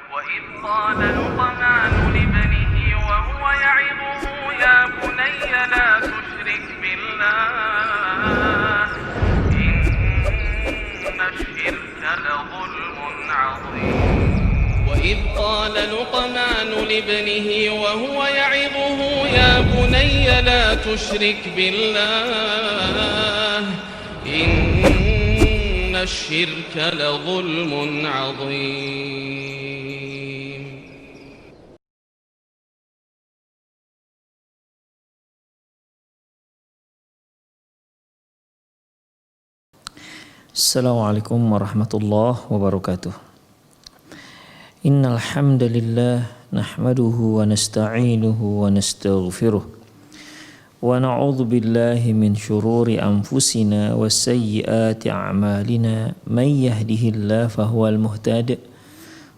وإذ قال لقمان لابنه وهو يعظه يا بني لا تشرك بالله إن الشرك لظلم عظيم وإذ قال لقمان لابنه وهو يعظه يا بني لا تشرك بالله إن الشرك لظلم عظيم. Assalamualaikum warahmatullahi wabarakatuh. Innal hamdalillah nahmaduhu wa nasta'inuhu wa nastaghfiruh wa na'udzu billahi min shururi anfusina wa sayyiati a'malina may yahdihillahu fahuwal muhtadi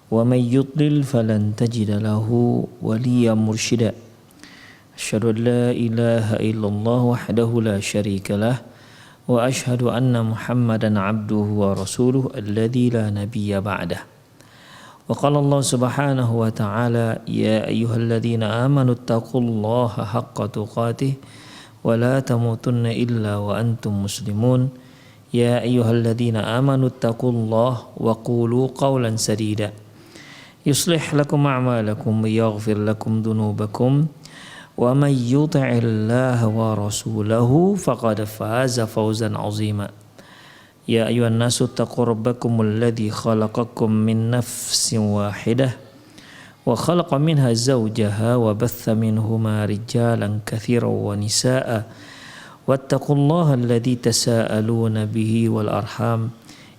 wa may yudlil falan tajida lahu waliyyan mursyida. Asyhadu an la ilaha illallah wahdahu la syarika lah wa asyhadu anna Muhammadan abduhu wa rasuluhu alladzi la nabiyya ba'dah. Wa qala Allah subhanahu wa ta'ala ya ayyuhalladzina amanu taqullaha haqqa tuqatih wa la tamutunna illa wa antum muslimun. Ya ayyuhalladzina amanu taqullaha wa qulu qawlan sadida yuslih lakum a'malakum wa yaghfir lakum dhunubakum wa may yuti'illaha wa rasulahu faqad faza fawzan 'azima. Ya ayuhan nasu taqu rabbakumul ladzi khalaqakum min nafsin wahidah wa khalaqa minha zawjaha wa batha minhuma rijalan katsiran wa nisaa'a wattaqullaha alladzi tasaaluna bihi wal arham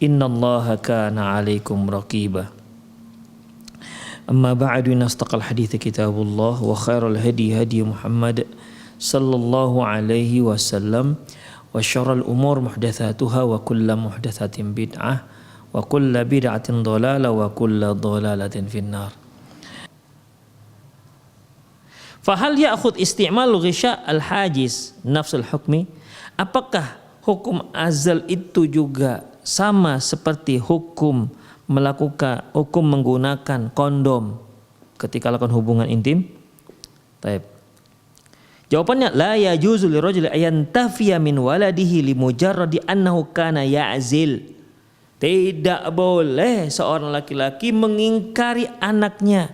innallaha kana 'alaikum raqiba. Amma ba'du, nastaqal hadithi kitabullah wa khairul hadi hadi Muhammad sallallahu alaihi wasallam wa syarrul umur muhdatsatuha wa kullu muhdatsatin bid'ah wa kullu bid'atin dhalalah wa kullu dhalalatin finnar. Fa hal ya'khudh isti'mal ghisya al-hajiz nafsul hukmi? Apakah hukum azal itu juga sama seperti hukum menggunakan kondom ketika lakukan hubungan intim? Taib. Jawabannya la yajuzu lirajuli ayantafiya min waladihi limujarradi annahu kana ya'zil. Tidak boleh seorang laki-laki mengingkari anaknya,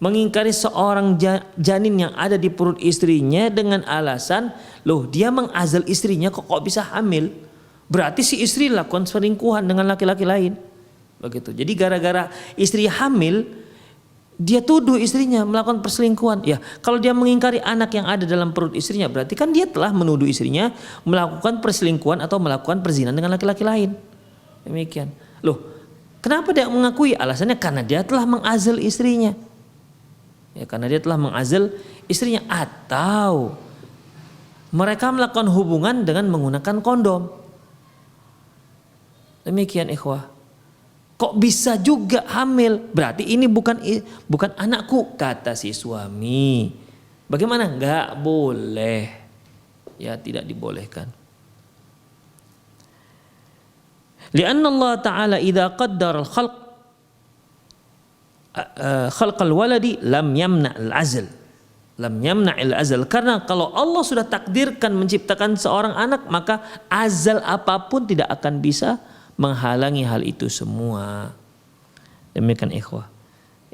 mengingkari seorang janin yang ada di perut istrinya dengan alasan, loh dia mengazal istrinya kok bisa hamil. Berarti si istri lakukan selingkuhan dengan laki-laki lain. Begitu. Jadi gara-gara istri hamil, dia tuduh istrinya melakukan perselingkuhan. Ya, kalau dia mengingkari anak yang ada dalam perut istrinya, berarti kan dia telah menuduh istrinya melakukan perselingkuhan atau melakukan perzinahan dengan laki-laki lain. Demikian. Loh, kenapa dia mengakui? Alasannya karena dia telah mengazal istrinya. Ya, karena dia telah mengazal istrinya, atau mereka melakukan hubungan dengan menggunakan kondom. Demikian ikhwah. Kok bisa juga hamil? Berarti ini bukan anakku, kata si suami. Bagaimana? Enggak boleh. Ya, tidak dibolehkan. Lianna Allah Ta'ala idza qaddara khalqal waladi lam yamna al-azl. Lam yamna al-azl. Karena kalau Allah sudah takdirkan menciptakan seorang anak, maka azal apapun tidak akan bisa menghalangi hal itu semua. Demikian ikhwah.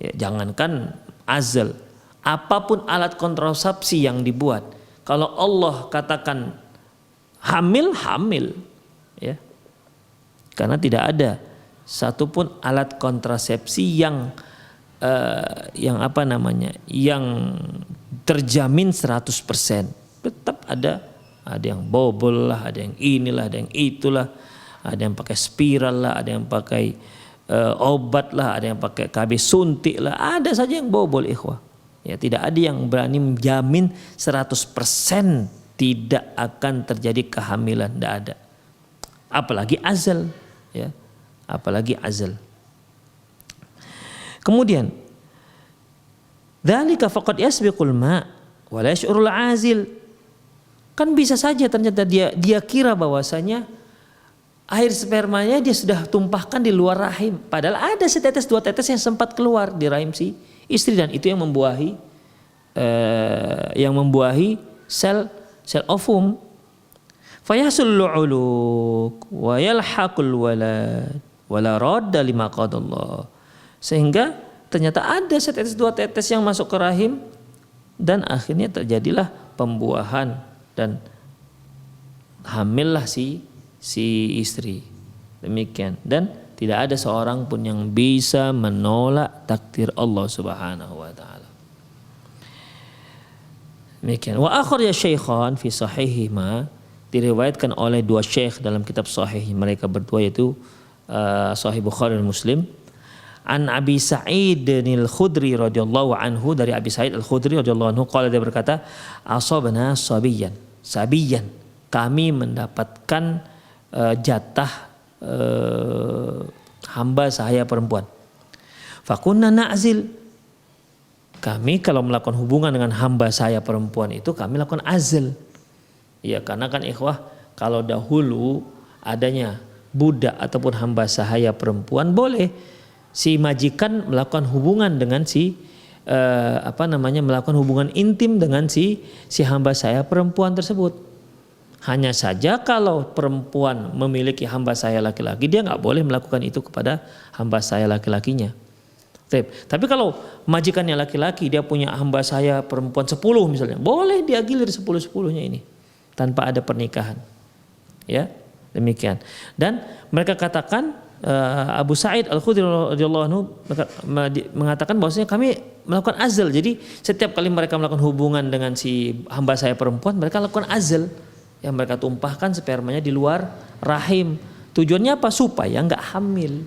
Ya, jangankan azal, apapun alat kontrasepsi yang dibuat, kalau Allah katakan hamil, ya. Karena tidak ada satupun alat kontrasepsi yang terjamin 100%. Tetap ada yang bobol lah, ada yang inilah, ada yang itulah. Ada yang pakai spiral lah, ada yang pakai obat lah, ada yang pakai KB suntik lah, ada saja yang bobol ikhwah. Ya, tidak ada yang berani menjamin 100% tidak akan terjadi kehamilan, tidak ada. Apalagi azal, ya. Apalagi azal. Kemudian, dzalika faqad yasbiqul ma' wa la yash'urul azil. Kan bisa saja ternyata dia kira bahwasanya air spermanya dia sudah tumpahkan di luar rahim. Padahal ada setetes dua tetes yang sempat keluar di rahim si istri, dan itu yang membuahi sel ovum. Fayasul lu'uluq wa yalhaqul walad wala radda lima qadallah. Sehingga ternyata ada setetes dua tetes yang masuk ke rahim, dan akhirnya terjadilah pembuahan dan hamillah si istri. Demikian, dan tidak ada seorang pun yang bisa menolak takdir Allah Subhanahu wa taala. Demikian. Wa akhraj syaikhan fi sahihihima, diriwayatkan oleh dua syekh dalam kitab sahih mereka berdua, yaitu Sahih Bukhari dan Muslim, an Abi Sa'id al-Khudri radhiyallahu anhu, dari Abi Sa'id al-Khudri radhiyallahu anhu, qala, dia berkata, asabna sabiyan, kami mendapatkan jatah hamba sahaya perempuan. Fakunna na'zil, kami kalau melakukan hubungan dengan hamba sahaya perempuan itu kami lakukan azl. Ya, karena kan ikhwah, kalau dahulu adanya budak ataupun hamba sahaya perempuan, boleh si majikan melakukan hubungan dengan melakukan hubungan intim dengan si hamba sahaya perempuan tersebut. Hanya saja kalau perempuan memiliki hamba sahaya laki-laki, dia nggak boleh melakukan itu kepada hamba sahaya laki-lakinya. Tapi kalau majikannya laki-laki, dia punya hamba sahaya perempuan 10 misalnya, boleh dia gilir 10-10-nya ini tanpa ada pernikahan. Ya, demikian. Dan mereka katakan, Abu Sa'id al-Khudri radhiyallahu anhu mengatakan bahwasanya kami melakukan azl. Jadi setiap kali mereka melakukan hubungan dengan si hamba sahaya perempuan, mereka lakukan azl. Yang mereka tumpahkan spermanya di luar rahim. Tujuannya apa? Supaya nggak hamil.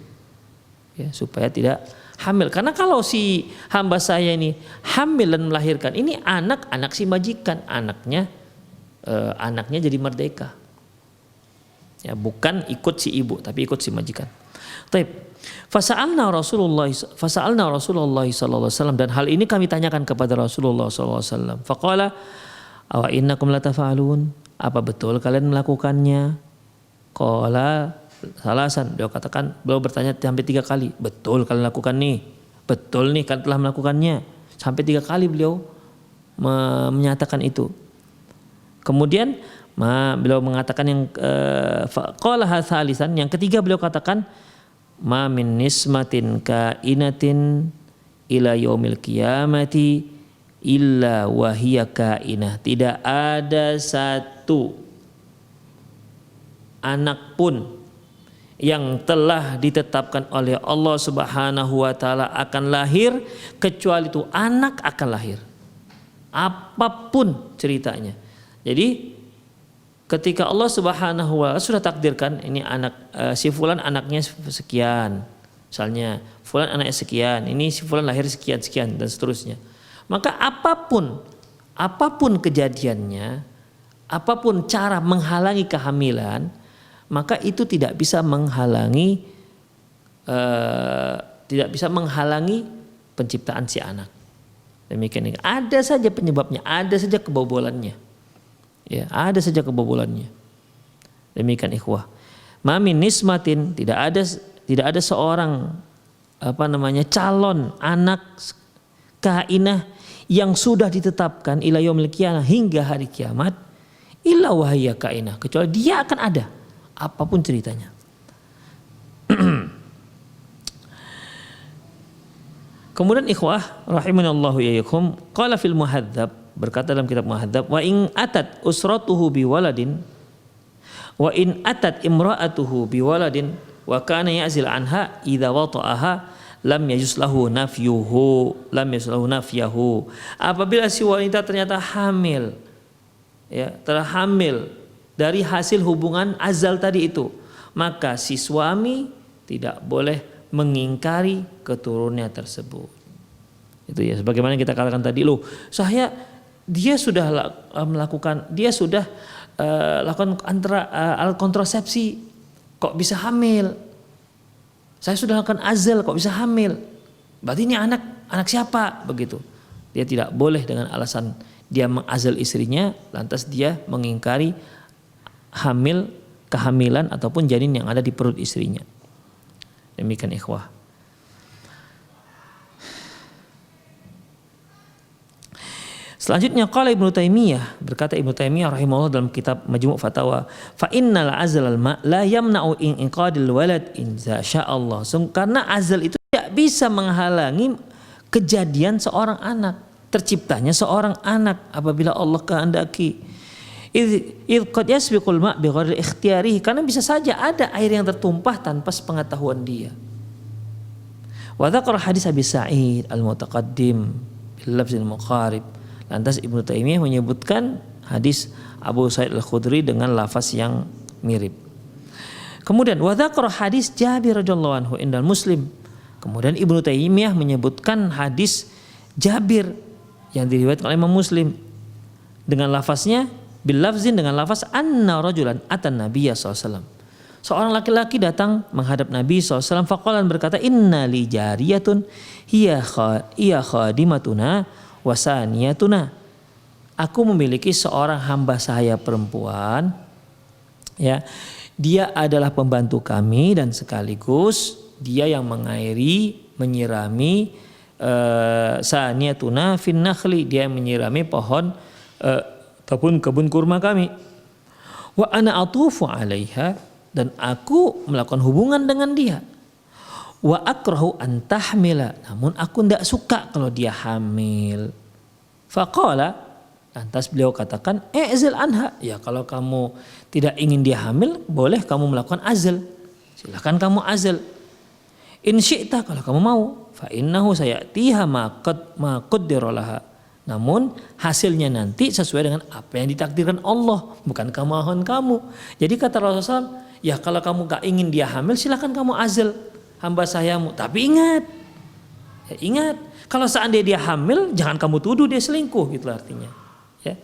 Ya, supaya tidak hamil. Karena kalau si hamba saya ini hamil dan melahirkan, ini anak si majikan, anaknya jadi merdeka. Ya, bukan ikut si ibu, tapi ikut si majikan. Taib. Fasa'alna Rasulullah sallallahu alaihi wasallam, dan hal ini kami tanyakan kepada Rasulullah sallallahu alaihi wasallam. Faqala, awa innakum latafa'alun, apa betul kalian melakukannya? Qala salasan, beliau bertanya sampai 3 kali, betul kalian lakukan nih? Betul nih kalian telah melakukannya? Sampai 3 kali beliau menyatakan itu. Kemudian beliau mengatakan yang qala salisan, yang ketiga beliau katakan, ma min nismatin kainatin ila yaumil qiyamati illa wahiyya kainah. Tidak ada satu anak pun yang telah ditetapkan oleh Allah Subhanahu wa taala akan lahir, kecuali itu anak akan lahir. Apapun ceritanya. Jadi ketika Allah Subhanahu wa taala sudah takdirkan ini anak si fulan anaknya sekian, misalnya fulan anaknya sekian, ini si fulan lahir sekian dan seterusnya. Maka apapun kejadiannya, apapun cara menghalangi kehamilan, maka itu tidak bisa menghalangi penciptaan si anak. Demikian. Ada saja penyebabnya, ada saja kebobolannya. Ya, ada saja kebobolannya. Demikian ikhwah. Ma min nismatin, tidak ada seorang calon anak kainah yang sudah ditetapkan ila yaumil qiyamah, hingga hari kiamat, illa wahiyya kainah, kecuali dia akan ada apapun ceritanya. Kemudian ikhwah rahimanallahu iyyakum, qala fil muhadzab, berkata dalam kitab muhadzab, wa in atat usratuhu biwaladin wa in atat imra'atuhu biwaladin wa kana ya'zil anha idza wata'aha lam yajuz lahu nafyahu. Apabila si wanita ternyata hamil, ya, terhamil dari hasil hubungan azal tadi itu, maka si suami tidak boleh mengingkari keturunannya tersebut. Itu ya, sebagaimana kita katakan tadi, dia sudah lakukan alat kontrasepsi, kok bisa hamil? Saya sudah lakukan azal, kok bisa hamil? Berarti ini anak siapa? Begitu. Dia tidak boleh dengan alasan dia mengazal istrinya, lantas dia mengingkari hamil kehamilan ataupun janin yang ada di perut istrinya. Demikian ikhwah. Selanjutnya qala Ibnu Taimiyah, berkata Ibnu Taimiyah rahimahullah dalam kitab Majmu' Fatawa, fa innal azal ma la yamna'u inqadil walad in sya'allah. Karena azal itu tidak bisa menghalangi kejadian seorang anak, terciptanya seorang anak apabila Allah kehendaki. Idh qad yasbiqul ma' bi ghairi ikhtiyarihi, karena bisa saja ada air yang tertumpah tanpa sepengetahuan dia. Wa dzakara hadis Abi Sa'id al-Mutaqaddim bil lafzil muqarib. Lantas Ibnu Taimiyah menyebutkan hadis Abu Sa'id Al-Khudri dengan lafaz yang mirip. Kemudian wa dzakara hadis Jabir radhiyallahu anhu indal Muslim. Kemudian Ibnu Taimiyah menyebutkan hadis Jabir yang diriwayatkan oleh Imam Muslim dengan lafaznya bil lafzin, dengan lafaz anna rajulan atan nabiyya sallallahu alaihi wasallam. Seorang laki-laki datang menghadap Nabi SAW faqalan berkata, inna li jariyatun hiya khadimatuna wasaniyatuna. Aku memiliki seorang hamba saya perempuan, ya, dia adalah pembantu kami dan sekaligus dia yang mengairi, menyirami saniyatuna fin nakhli, dia yang menyirami pohon ataupun kebun kurma kami. Wa ana atufu 'alaiha, dan aku melakukan hubungan dengan dia. Wa akrahu an tahmila, namun aku tidak suka kalau dia hamil. Faqala, lantas beliau katakan, i'zil anha, ya kalau kamu tidak ingin dia hamil, boleh kamu melakukan azl. Silakan kamu azl. In syi'ta, kalau kamu mau, fa innahu sayatiha ma qaddara laha. Namun hasilnya nanti sesuai dengan apa yang ditakdirkan Allah, bukan kemauan kamu. Jadi kata Rasulullah, ya kalau kamu gak ingin dia hamil, silakan kamu azl hamba sayamu. Tapi ingat, ya ingat, kalau seandainya dia hamil, jangan kamu tuduh dia selingkuh, gitu artinya. Ya.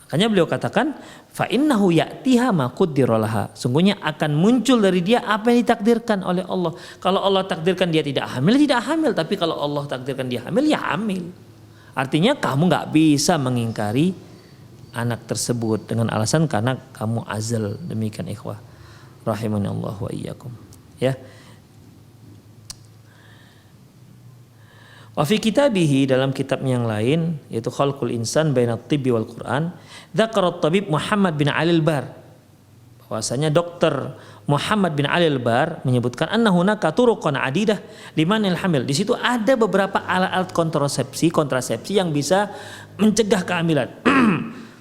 Makanya beliau katakan, fa innahu ya'tiha ma qaddara laha. Sungguhnya akan muncul dari dia apa yang ditakdirkan oleh Allah. Kalau Allah takdirkan dia tidak hamil, tidak hamil. Tapi kalau Allah takdirkan dia hamil, ya hamil. Artinya kamu nggak bisa mengingkari anak tersebut dengan alasan karena kamu azal. Demikian ikhwah rahimani Allah wa iyyakum. Ya. Wa fi kitabihi, dalam kitabnya yang lain yaitu Khalqul Insan Bainat Tibbi wal Quran, dzakara at-tabib Muhammad bin Ali al-Bar, bahwasanya dokter Muhammad bin Ali al-Bar menyebutkan annahu hunaka turuqan adidah limanil hamil. Di situ ada beberapa alat-alat kontrasepsi yang bisa mencegah kehamilan.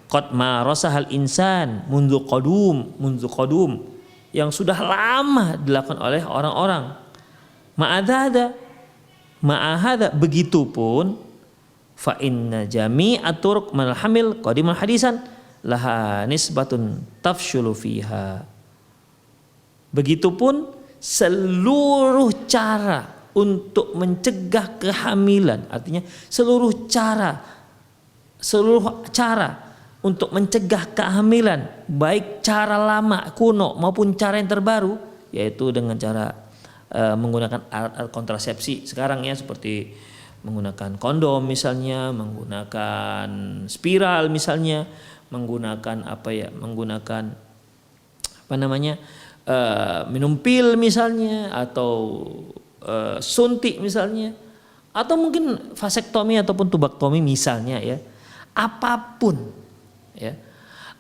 Qad marasahal insan mundu qadum, yang sudah lama dilakukan oleh orang-orang. Ma'ahada, begitupun fa inna jami'at turuq mal hamil qadiman hadisan laha nisbatun tafshulu fiha. Begitupun seluruh cara untuk mencegah kehamilan, artinya seluruh cara untuk mencegah kehamilan, baik cara lama kuno maupun cara yang terbaru, yaitu dengan cara menggunakan alat kontrasepsi sekarang ya, seperti menggunakan kondom misalnya, menggunakan spiral misalnya, menggunakan minum pil misalnya, atau suntik misalnya, atau mungkin vasektomi ataupun tubaktomi misalnya ya.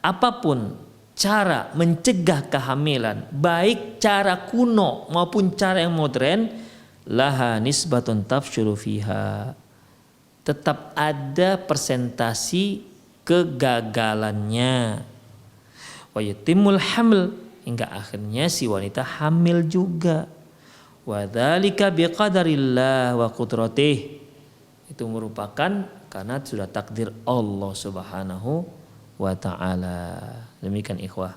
Apapun cara mencegah kehamilan, baik cara kuno maupun cara yang modern, laha nisbatun tafshulu fiha, tetap ada persentasi kegagalannya. Wa yatimul haml, hingga akhirnya si wanita hamil juga. Wa dzalika biqadarillah wa qudratih, itu merupakan karena sudah takdir Allah Subhanahu wa ta'ala. Demikian ikhwah.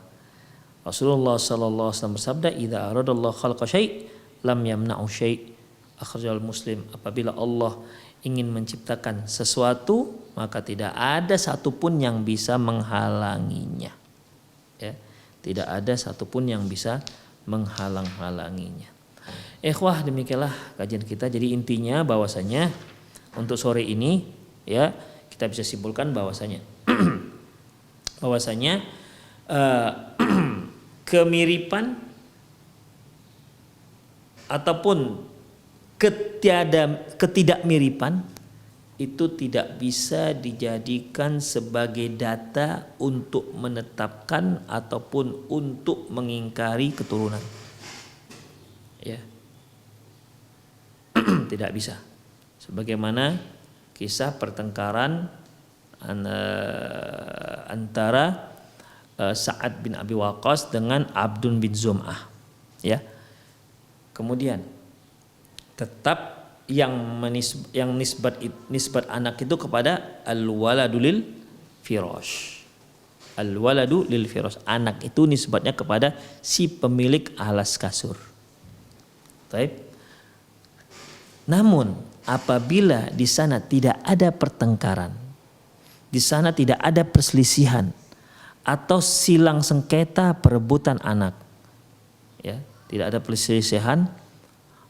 Rasulullah sallallahu alaihi wasallam bersabda, idza aradallahu khalqa syai' lam yamna'u syai'. Akhrajal Muslim, apabila Allah ingin menciptakan sesuatu, maka tidak ada satupun yang bisa menghalanginya. Ya, tidak ada satupun yang bisa menghalang-halanginya. Ikhwah, demikianlah kajian kita. Jadi intinya bahwasanya untuk sore ini ya, kita bisa simpulkan bahwasanya kemiripan ataupun ketidakmiripan itu tidak bisa dijadikan sebagai data untuk menetapkan ataupun untuk mengingkari keturunan. Ya. Tidak bisa. Sebagaimana kisah pertengkaran antara Sa'ad bin Abi Waqqas dengan Abdun bin Zum'ah. Ya. Kemudian tetap yang nisbat anak itu kepada al-waladu lil firash. Al-waladu lil firash. Anak itu nisbatnya kepada si pemilik alas kasur. Baik. Namun apabila di sana tidak ada pertengkaran, di sana tidak ada perselisihan atau silang sengketa perebutan anak, ya, tidak ada perselisihan,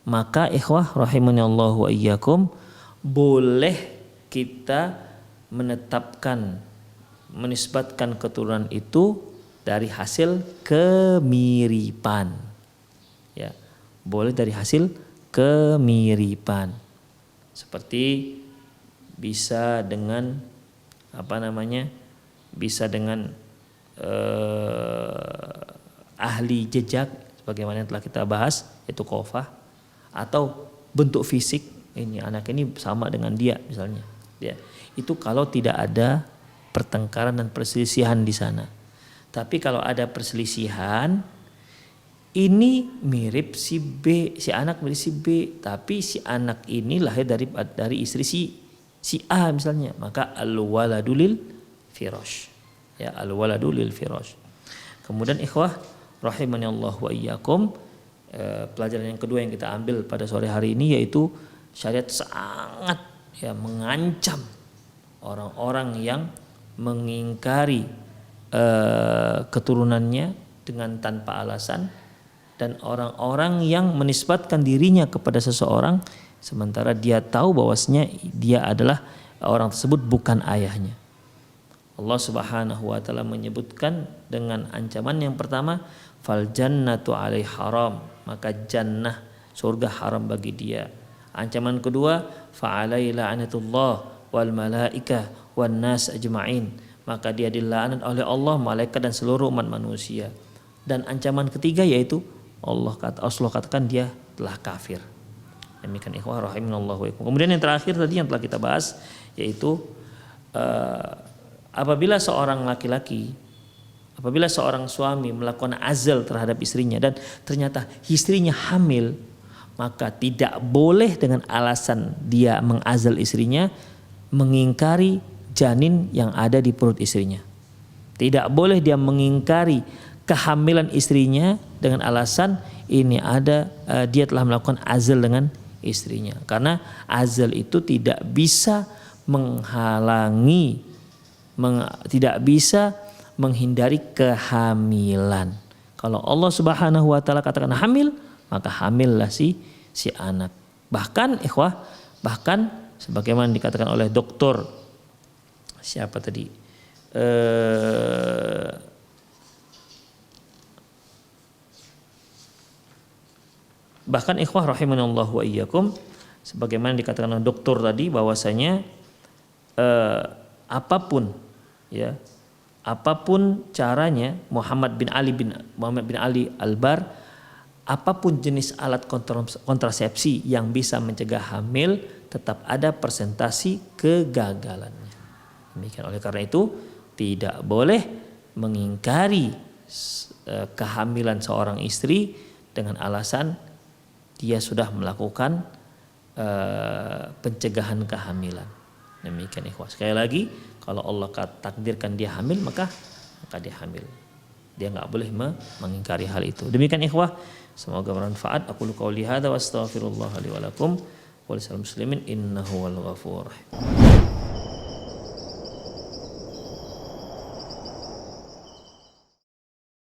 maka ikhwah rahimanallahu wa iyyakum, boleh kita menisbatkan keturunan itu dari hasil kemiripan. Ya, boleh dari hasil kemiripan. Seperti bisa dengan bisa dengan ahli jejak sebagaimana yang telah kita bahas, itu qofah, atau bentuk fisik, ini anak ini sama dengan dia misalnya, ya. Itu kalau tidak ada pertengkaran dan perselisihan di sana. Tapi kalau ada perselisihan, ini mirip si B, si anak mirip si B, tapi si anak ini lahir dari istri si A misalnya, maka al-waladu lil firash. Ya, al-waladu lil firash. Kemudian ikhwah rahimani Allah wa iyyakum, pelajaran yang kedua yang kita ambil pada sore hari ini yaitu syariat sangat mengancam orang-orang yang mengingkari keturunannya dengan tanpa alasan, dan orang-orang yang menisbatkan dirinya kepada seseorang sementara dia tahu bahwasanya dia adalah orang tersebut bukan ayahnya. Allah Subhanahu wa taala menyebutkan dengan ancaman yang pertama, fal jannatu alaihi haram, maka jannah surga haram bagi dia. Ancaman kedua, fa alaihi la'natullah wal malaikah wan nas ajma'in, maka dia dilaknat oleh Allah, malaikat dan seluruh umat manusia. Dan ancaman ketiga yaitu Allah katakan dia telah kafir. Demikian ikhwah rahimanallahu wa iyyakum. Kemudian yang terakhir tadi yang telah kita bahas yaitu apabila seorang suami melakukan azal terhadap istrinya dan ternyata istrinya hamil, maka tidak boleh dengan alasan dia mengazal istrinya mengingkari janin yang ada di perut istrinya. Tidak boleh dia mengingkari kehamilan istrinya dengan alasan ini dia telah melakukan azal dengan istrinya, karena azal itu tidak bisa tidak bisa menghindari kehamilan. Kalau Allah Subhanahu wa taala katakan hamil, maka hamillah si anak. Bahkan ikhwah, sebagaimana dikatakan oleh dokter siapa tadi? Bahkan ikhwah rahimanallahu wa iyyakum, sebagaimana dikatakan oleh dokter tadi bahwasanya apapun caranya Muhammad bin Ali Al-Bar, apapun jenis alat kontrasepsi yang bisa mencegah hamil, tetap ada persentasi kegagalannya. Demikian, oleh karena itu tidak boleh mengingkari kehamilan seorang istri dengan alasan dia sudah melakukan pencegahan kehamilan. Demikian ikhwah. Sekali lagi, kalau Allah takdirkan dia hamil, maka dia hamil. Dia enggak boleh mengingkari hal itu. Demikian ikhwah, semoga bermanfaat. Aku qouli hadza wa astaghfirullah li wa lakum wa lisal muslimin innahu wal ghafur rahim.